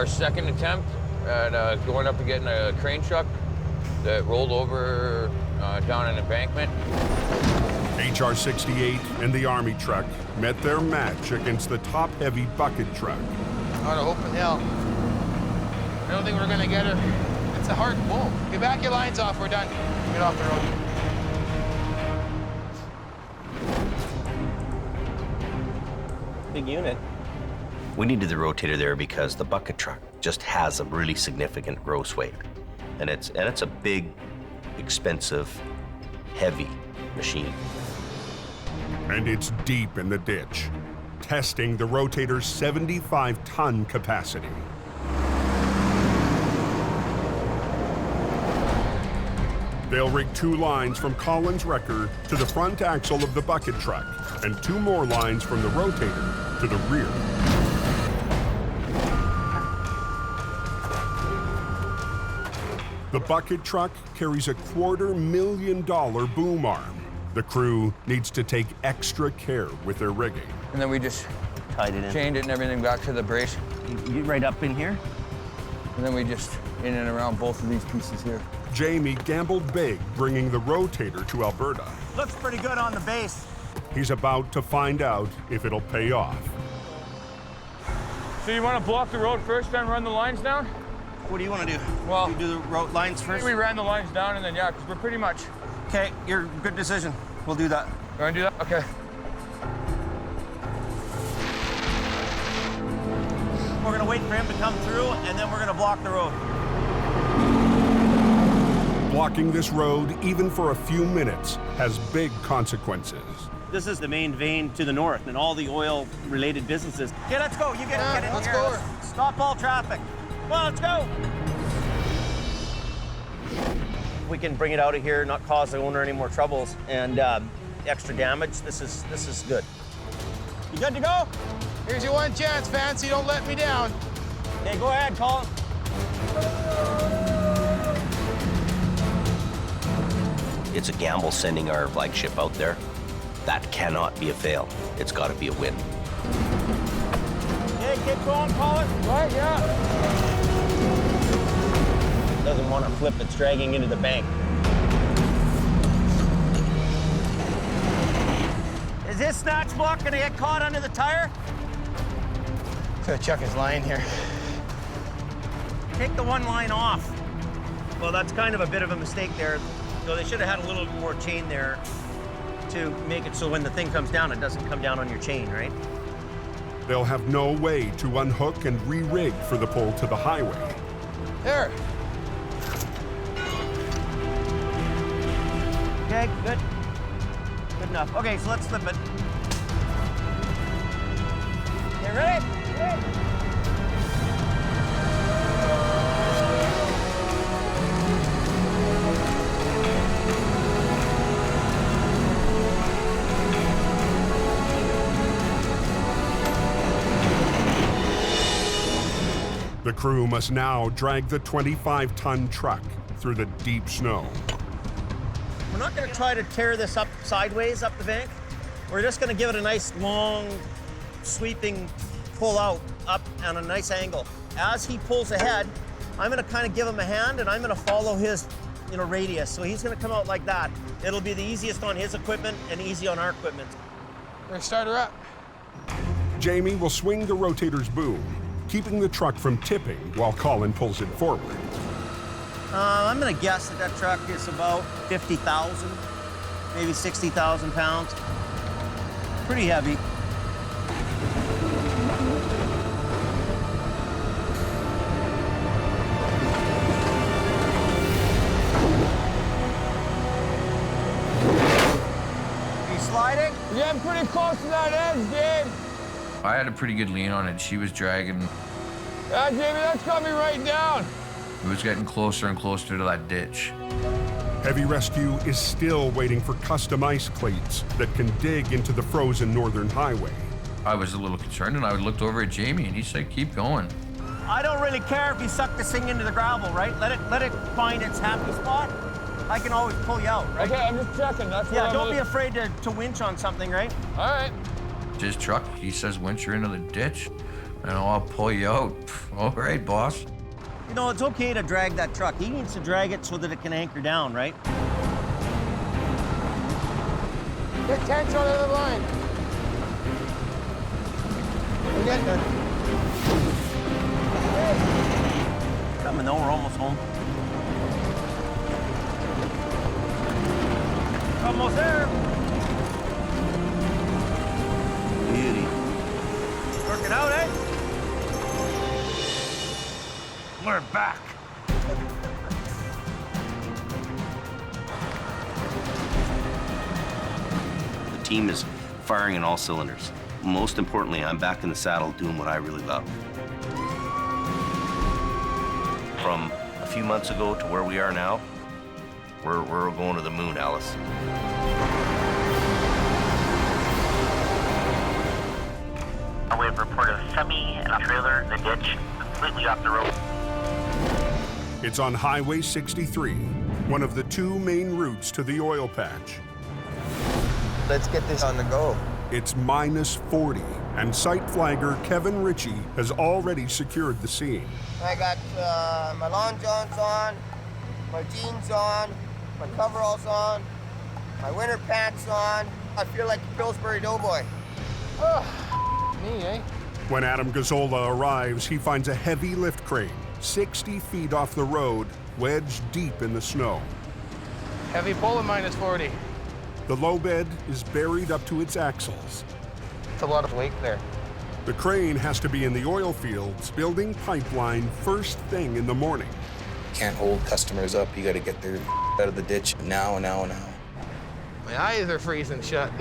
our second attempt at going up and getting a crane truck that rolled over down an embankment. HR 68 and the Army truck met their match against the top-heavy bucket truck. On a open hill. I don't think we're gonna get her. It's a hard pull. Get back your lines off, we're done. Get off the road. Big unit. We needed the rotator there because the bucket truck just has a really significant gross weight. And it's a big, expensive, heavy machine. And it's deep in the ditch, testing the rotator's 75-ton capacity. They'll rig 2 lines from Colin's wrecker to the front axle of the bucket truck, and 2 more lines from the rotator to the rear. The bucket truck carries a $250,000 boom arm. The crew needs to take extra care with their rigging. And then we just Tied it in. chained it and everything back to the brace. You right up in here? And then we just in and around both of these pieces here. Jamie gambled big bringing the rotator to Alberta. Looks pretty good on the base. He's about to find out if it'll pay off. So you want to block the road first, then run the lines down? What do you want to do? Well, You do the road lines first? we ran the lines down and then, yeah, because we're pretty much... Okay, your good decision. We'll do that. You want to do that? Okay. We're gonna wait for him to come through, and then we're gonna block the road. Blocking this road, even for a few minutes, has big consequences. This is the main vein to the north, and all the oil-related businesses. Okay, let's go. You get in let's here. go. Stop all traffic. Come on, let's go. We can bring it out of here, not cause the owner any more troubles and extra damage. This is good. You good to go? Here's your one chance, Fancy. Don't let me down. Okay, go ahead, Colin. It's a gamble sending our flagship out there. That cannot be a fail. It's got to be a win. Okay, keep going, Colin. Right, yeah. Doesn't want to flip, it's dragging into the bank. Is his snatch block gonna get caught under the tire? Gonna chuck his line here. Take the one line off. Well, that's kind of a bit of a mistake there. So they should have had a little more chain there to make it so when the thing comes down, it doesn't come down on your chain, right? They'll have no way to unhook and re-rig for the pull to the highway. There. Okay, good. Good enough. Okay, so let's flip it. Okay, ready? Ready? The crew must now drag the 25-ton truck through the deep snow. We're not going to try to tear this up sideways up the bank. We're just going to give it a nice long sweeping pull out up on a nice angle. As he pulls ahead, I'm going to kind of give him a hand and I'm going to follow his radius. So he's going to come out like that. It'll be the easiest on his equipment and easy on our equipment. We're gonna start her up. Jamie will swing the rotator's boom, keeping the truck from tipping while Colin pulls it forward. I'm going to guess that truck is about 50,000, maybe 60,000 pounds. Pretty heavy. Are you sliding? Yeah, I'm pretty close to that edge, Dave. I had a pretty good lean on it. She was dragging. Yeah, Jamie, that's got me right down. It was getting closer and closer to that ditch. Heavy Rescue is still waiting for custom ice cleats that can dig into the frozen northern highway. I was a little concerned, and I looked over at Jamie, and he said, "Keep going." I don't really care if you suck this thing into the gravel, right? Let it find its happy spot. I can always pull you out, right? Okay, I'm just checking. That's what Yeah, I'm don't be really- afraid to winch on something, right? All right. His truck, he says, winch her into the ditch. I know, I'll pull you out. All right, boss. You know, it's okay to drag that truck. He needs to drag it so that it can anchor down, right? Get tension on the line. We're getting there. Coming though, we're almost home. Almost there. Beauty. Working out, eh? We're back. The team is firing on all cylinders. Most importantly, I'm back in the saddle doing what I really love. From a few months ago to where we are now, we're going to the moon, Alice. We have reported a semi and a trailer in the ditch completely off the road. It's on Highway 63, one of the two main routes to the oil patch. Let's get this on the go. It's minus 40, and site flagger Kevin Ritchie has already secured the scene. I got my long johns on, my jeans on, my coveralls on, my winter pants on. I feel like a Pillsbury Doughboy. Me, eh? When Adam Gazzola arrives, he finds a heavy lift crane 60 feet off the road, wedged deep in the snow. Heavy pull at minus 40. The low bed is buried up to its axles. It's a lot of weight there. The crane has to be in the oil fields, building pipeline first thing in the morning. Can't hold customers up. You got to get their out of the ditch now. My eyes are freezing shut.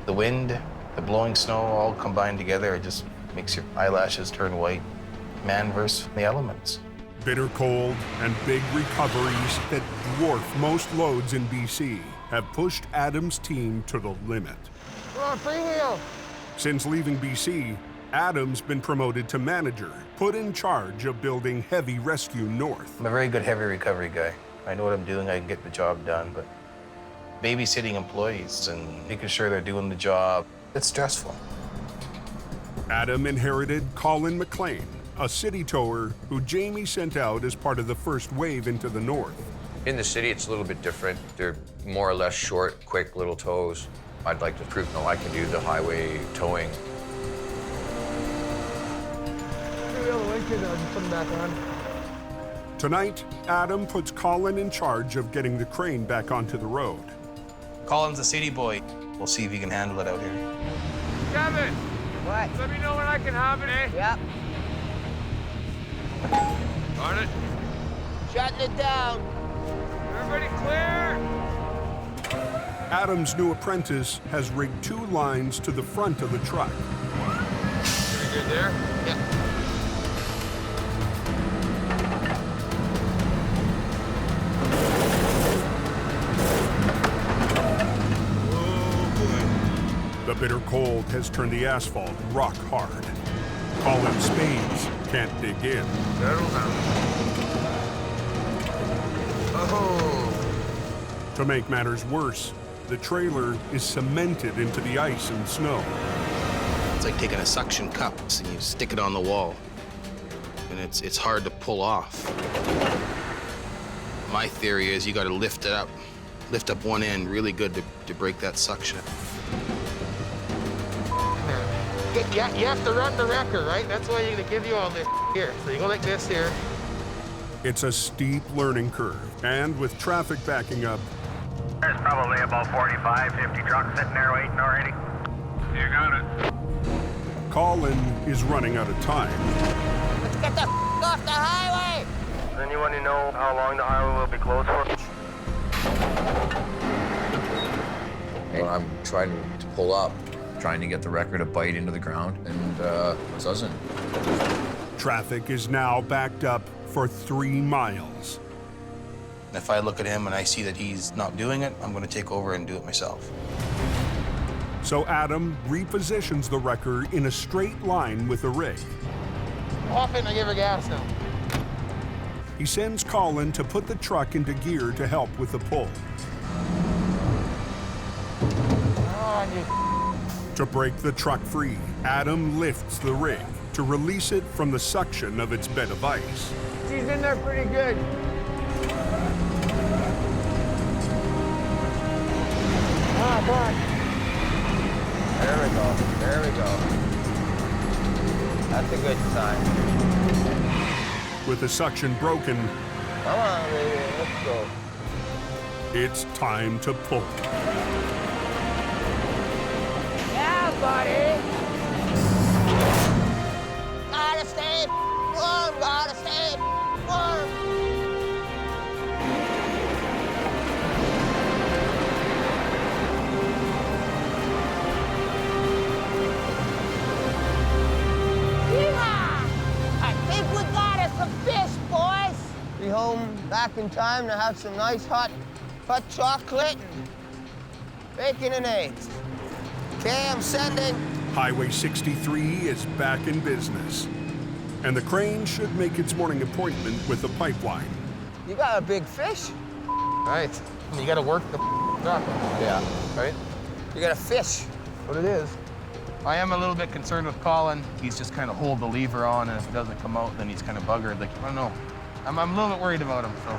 The wind, the blowing snow, all combined together, it just makes your eyelashes turn white. Man versus the elements. Bitter cold and big recoveries that dwarf most loads in BC have pushed Adam's team to the limit. Come on, freewheel. Since leaving BC, Adam's been promoted to manager, put in charge of building heavy rescue north. I'm a very good heavy recovery guy. I know what I'm doing, I can get the job done, but babysitting employees and making sure they're doing the job, it's stressful. Adam inherited Colin McLean, a city tower who Jamie sent out as part of the first wave into the north. In the city, it's a little bit different. They're more or less short, quick little tows. I'd like to prove, no, I can do the highway towing. Put them back on. Tonight, Adam puts Colin in charge of getting the crane back onto the road. Colin's a city boy. We'll see if he can handle it out here. Kevin, What? let me know when I can have it, eh? Yep. On it. Shutting it down. Everybody clear? Adam's new apprentice has rigged 2 lines to the front of the truck. Pretty good there? Yep. The bitter cold has turned the asphalt rock hard. Colin's spades can't dig in. Settle down. Oh. To make matters worse, the trailer is cemented into the ice and snow. It's like taking a suction cup and you stick it on the wall. And it's hard to pull off. My theory is you got to lift it up. Lift up one end really good to break that suction. Yeah, you have to run the wrecker, right? That's why you're gonna give you all this here. So you go like this here. It's a steep learning curve, and with traffic backing up, There's probably about 45, 50 trucks sitting there waiting already. You got it. Colin is running out of time. Let's get the off the highway. Does anyone know how long the highway will be closed for? And I'm trying to pull up, trying to get the wrecker to bite into the ground, and it doesn't. Traffic is now backed up for 3 miles. If I look at him and I see that he's not doing it, I'm going to take over and do it myself. So Adam repositions the wrecker in a straight line with the rig. Off it and I give her gas now. He sends Colin to put the truck into gear to help with the pull. Oh, To break the truck free, Adam lifts the rig to release it from the suction of its bed of ice. She's in there pretty good. Ah, come on. There we go. There we go. That's a good sign. With the suction broken, Come on, baby. Let's go. it's time to pull. Yeah, buddy. Gotta stay warm. Gotta stay warm. I think we got us some fish, boys. Be home back in time to have some nice hot chocolate and bacon and eggs. Okay, I'm sending. Highway 63 is back in business, and the crane should make its morning appointment with the pipeline. You got a big fish? Right. You gotta work the truck. Yeah. Right? You got a fish. What it is. I am a little bit concerned with Colin. He's just kind of hold the lever on, and if it doesn't come out, then he's kind of buggered. Like, I don't know. I'm a little bit worried about him, so.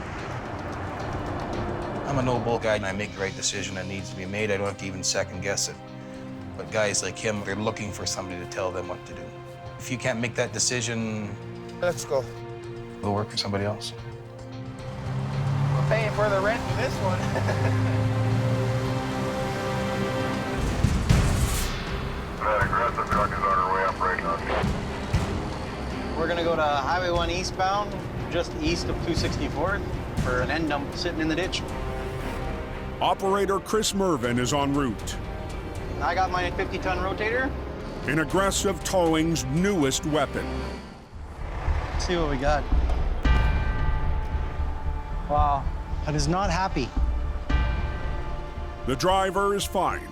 I'm a noble guy, and I make the right decision that needs to be made. I don't have to even second guess it. But guys like him, they're looking for somebody to tell them what to do. If you can't make that decision, Let's go. we'll work for somebody else. We're paying for the rent in this one. That aggressive truck is on her way up right now. We're gonna go to Highway 1 eastbound, just east of 264th, for an end dump sitting in the ditch. Operator Chris Mervin is en route I got my 50-ton rotator. in Aggressive Towing's newest weapon. Let's see what we got. Wow, that is not happy. The driver is fine,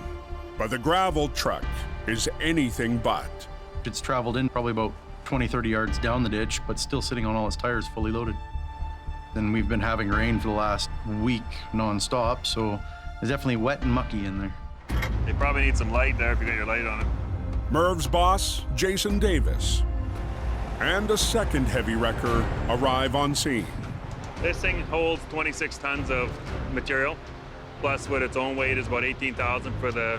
but the gravel truck is anything but. It's traveled in probably about 20, 30 yards down the ditch, but still sitting on all its tires fully loaded. Then we've been having rain for the last week nonstop, so it's definitely wet and mucky in there. They probably need some light there if you got your light on it. Merv's boss, Jason Davis, and a second heavy wrecker arrive on scene. This thing holds 26 tons of material, plus with its own weight is about 18,000 for the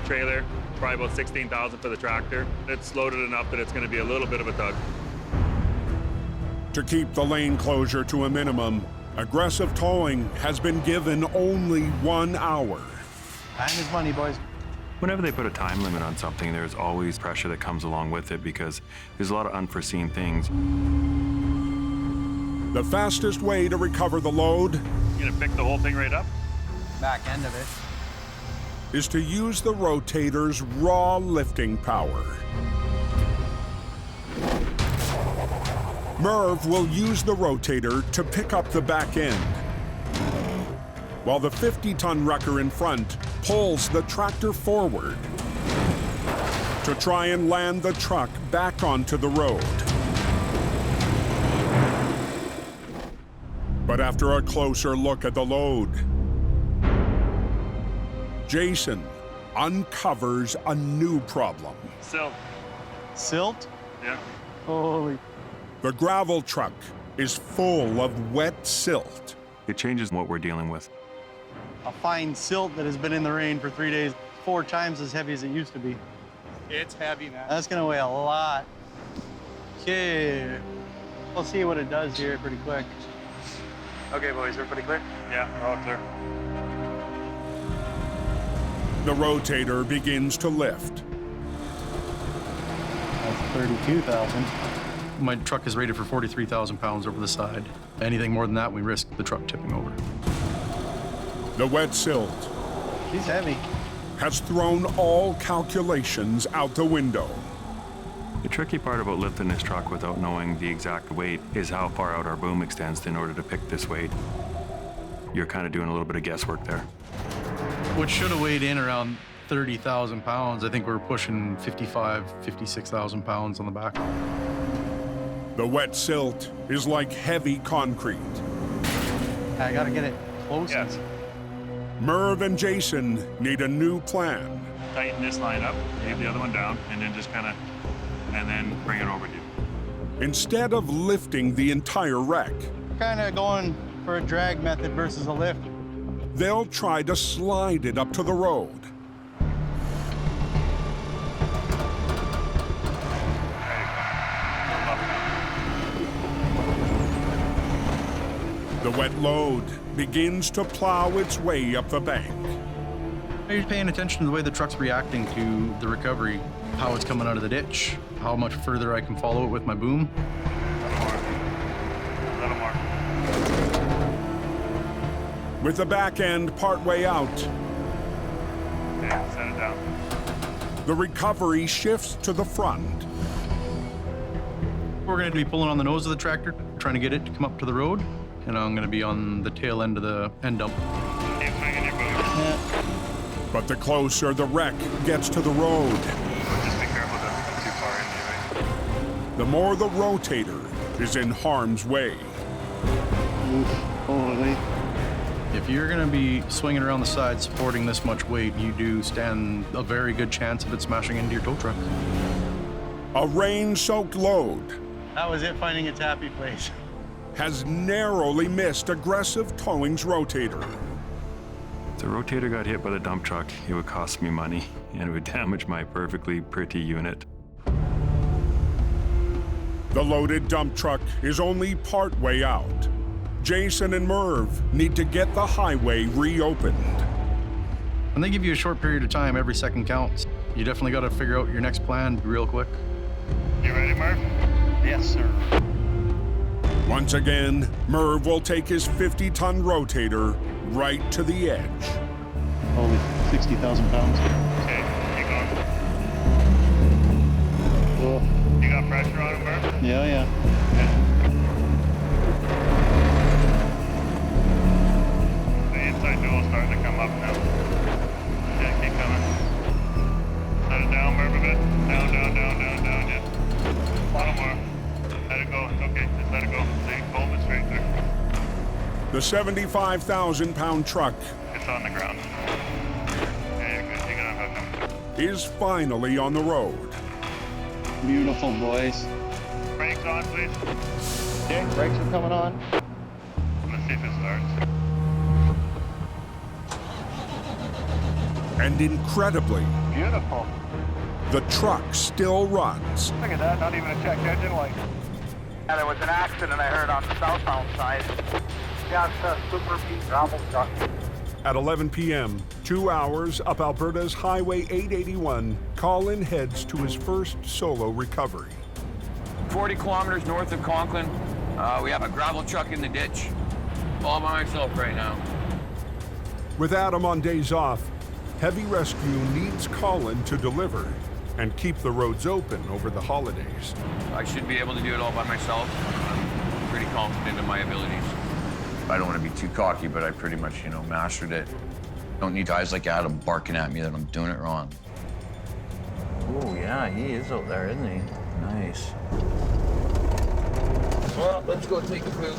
trailer, probably about 16,000 for the tractor. It's loaded enough that it's going to be a little bit of a tug. To keep the lane closure to a minimum, Aggressive Towing has been given only 1 hour. Time is money, boys. Whenever they put a time limit on something, there's always pressure that comes along with it because there's a lot of unforeseen things. The fastest way to recover the load You gonna pick the whole thing right up? Back end of it. is to use the rotator's raw lifting power. Merv will use the rotator to pick up the back end, while the 50-ton wrecker in front pulls the tractor forward to try and land the truck back onto the road. But after a closer look at the load, Jason uncovers a new problem. Silt. Silt? Yeah. Holy. The gravel truck is full of wet silt. It changes what we're dealing with. A fine silt that has been in the rain for 3 days, 4 times as heavy as it used to be. It's heavy, man. That's gonna weigh a lot. Okay. We'll see what it does here pretty quick. Okay, boys, we're pretty clear? Yeah, we're all clear. The rotator begins to lift. That's 32,000. My truck is rated for 43,000 pounds over the side. Anything more than that, we risk the truck tipping over. The wet silt She's heavy. has thrown all calculations out the window. The tricky part about lifting this truck without knowing the exact weight is how far out our boom extends in order to pick this weight. You're kind of doing a little bit of guesswork there. What should have weighed in around 30,000 pounds, I think we're pushing 56,000 pounds on the back. The wet silt is like heavy concrete. I gotta get it close. Yes. Merv and Jason need a new plan. tighten this line up, leave the other one down, and then just kind of, and then bring it over to you. Instead of lifting the entire wreck, Kind of going for a drag method versus a lift. they'll try to slide it up to the road. The wet load begins to plow its way up the bank. Are you paying attention to the way the truck's reacting to the recovery, how it's coming out of the ditch, how much further I can follow it with my boom? A little more. With the back end partway out, Okay, set it down. the recovery shifts to the front. We're going to be pulling on the nose of the tractor, trying to get it to come up to the road, and I'm going to be on the tail end of the end dump. Keep swinging your boom. But the closer the wreck gets to the road, Just be careful, don't get too far into it. the more the rotator is in harm's way. Holy. If you're going to be swinging around the side supporting this much weight, you do stand a very good chance of it smashing into your tow truck. A rain-soaked load That was it, finding its happy place. has narrowly missed aggressive towing's rotator. If the rotator got hit by the dump truck, it would cost me money, and it would damage my perfectly pretty unit. The loaded dump truck is only part way out. Jason and Merv need to get the highway reopened. And they give you a short period of time, every second counts. You definitely got to figure out your next plan real quick. You ready, Mark? Yes, sir. Once again, Merv will take his 50-ton rotator right to the edge. Holy 60,000 pounds. Okay, keep going. Oh. You got pressure on it, Mark? Yeah. The inside dual's starting to come up now. Yeah, keep coming. Let it down, Merv, a bit. Down, yeah. A little more. Let it go. Okay, just let it go. See, hold it straight there. The 75,000-pound truck It's on the ground. Yeah, you're good. You can unhook him. is finally on the road. Beautiful, boys. Brakes on, please. Okay, brakes are coming on. Let's see if it starts. And incredibly, Beautiful. the truck still runs. Look at that, not even a checked engine light. Yeah, there was an accident I heard on the southbound side. Yeah, it's a super beat gravel truck. At 11 p.m., 2 hours up Alberta's Highway 881, Colin heads to his first solo recovery. 40 kilometers north of Conklin, we have a gravel truck in the ditch. All by myself right now. With Adam on days off, Heavy Rescue needs Colin to deliver and keep the roads open over the holidays. I should be able to do it all by myself. I'm pretty confident in my abilities. I don't want to be too cocky, but I pretty much, mastered it. Don't need guys like Adam barking at me that I'm doing it wrong. Oh, yeah, he is out there, isn't he? Nice. Well, let's go take a poop.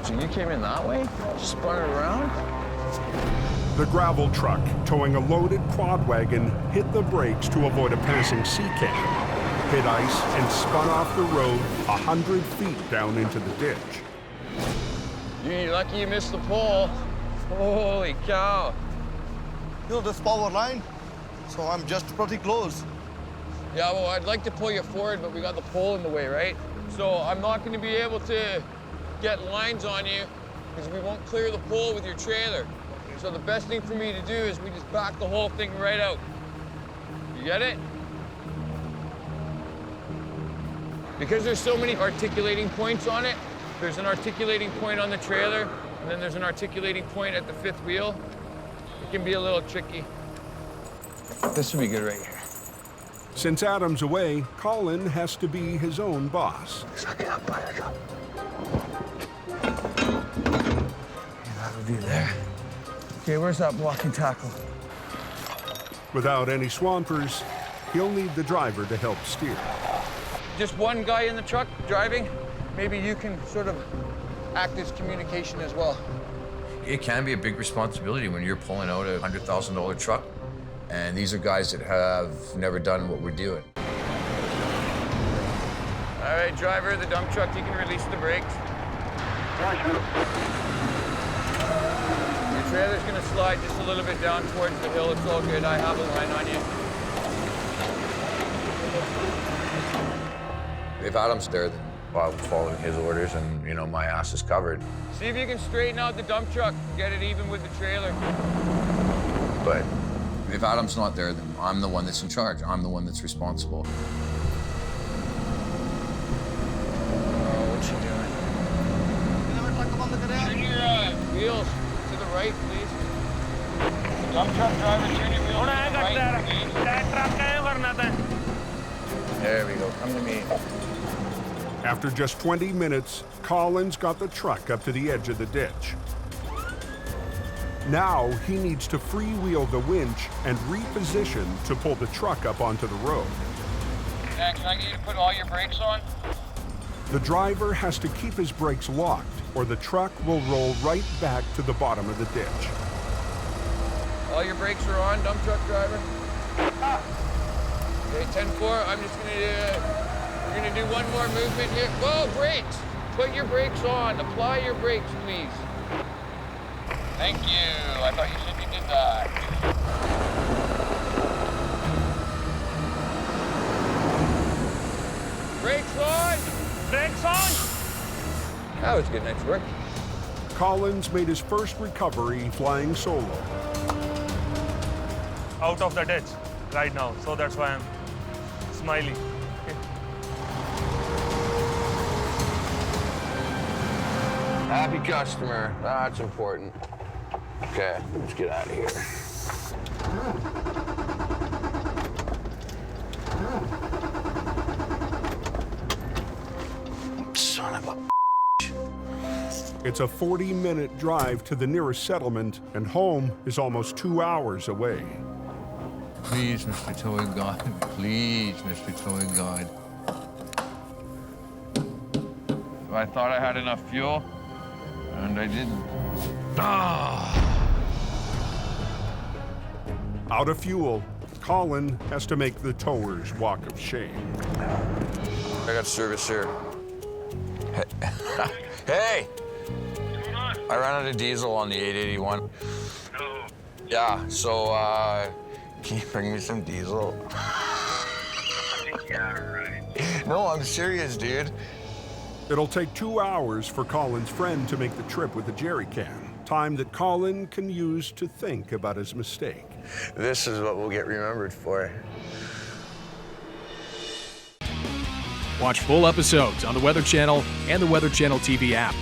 So you came in that way? Just spun it around? The gravel truck, towing a loaded quad wagon, hit the brakes to avoid a passing sea can, hit ice, and spun off the road 100 feet down into the ditch. You're lucky you missed the pole. Holy cow. This forward line, so I'm just pretty close. Yeah, well, I'd like to pull you forward, but we got the pole in the way, right? So I'm not going to be able to get lines on you because we won't clear the pole with your trailer. So the best thing for me to do is we just back the whole thing right out. You get it? Because there's so many articulating points on it, there's an articulating point on the trailer, and then there's an articulating point at the fifth wheel. It can be a little tricky. This would be good right here. Since Adam's away, Colin has to be his own boss. That'll do there. Okay, where's that blocking tackle? Without any swampers, he'll need the driver to help steer. Just one guy in the truck driving. Maybe you can sort of act as communication as well. It can be a big responsibility when you're pulling out a $100,000 truck, and these are guys that have never done what we're doing. All right, driver of the dump truck, you can release the brakes. Your trailer's gonna slide just a little bit down towards the hill. It's all good. I have a line on you. If Adam's there, then I'm following his orders, and you know my ass is covered. See if you can straighten out the dump truck and get it even with the trailer. But if Adam's not there, then I'm the one that's in charge. I'm the one that's responsible. Turn your wheels to the right, please. Dump truck driver, turn your wheels to the right, please. There we go. Come to me. After just 20 minutes, Colin's got the truck up to the edge of the ditch. Now he needs to freewheel the winch and reposition to pull the truck up onto the road. Can I get you to put all your brakes on? The driver has to keep his brakes locked, or the truck will roll right back to the bottom of the ditch. All your brakes are on, dump truck driver? Okay, 10-4, I'm just we're gonna do one more movement here. Whoa, brakes! Put your brakes on, apply your brakes, please. Thank you, I thought you said you did that. Brakes on! Brakes on! That was a good night's work. Colin's made his first recovery flying solo. Out of the ditch right now, so that's why I'm smiling. Happy customer. That's important. Okay, let's get out of here. Son of a. It's a 40-minute drive to the nearest settlement, and home is almost 2 hours away. Please, Mr. Towing God. Please, Mr. Towing God. I thought I had enough fuel, and I didn't. Out of fuel, Colin has to make the tower's walk of shame. I got service here. Hey! I ran out of diesel on the 881. No. Yeah, so, can you bring me some diesel? Yeah, right. No, I'm serious, dude. It'll take 2 hours for Colin's friend to make the trip with a jerry can, time that Colin can use to think about his mistake. This is what we'll get remembered for. Watch full episodes on the Weather Channel and the Weather Channel TV app.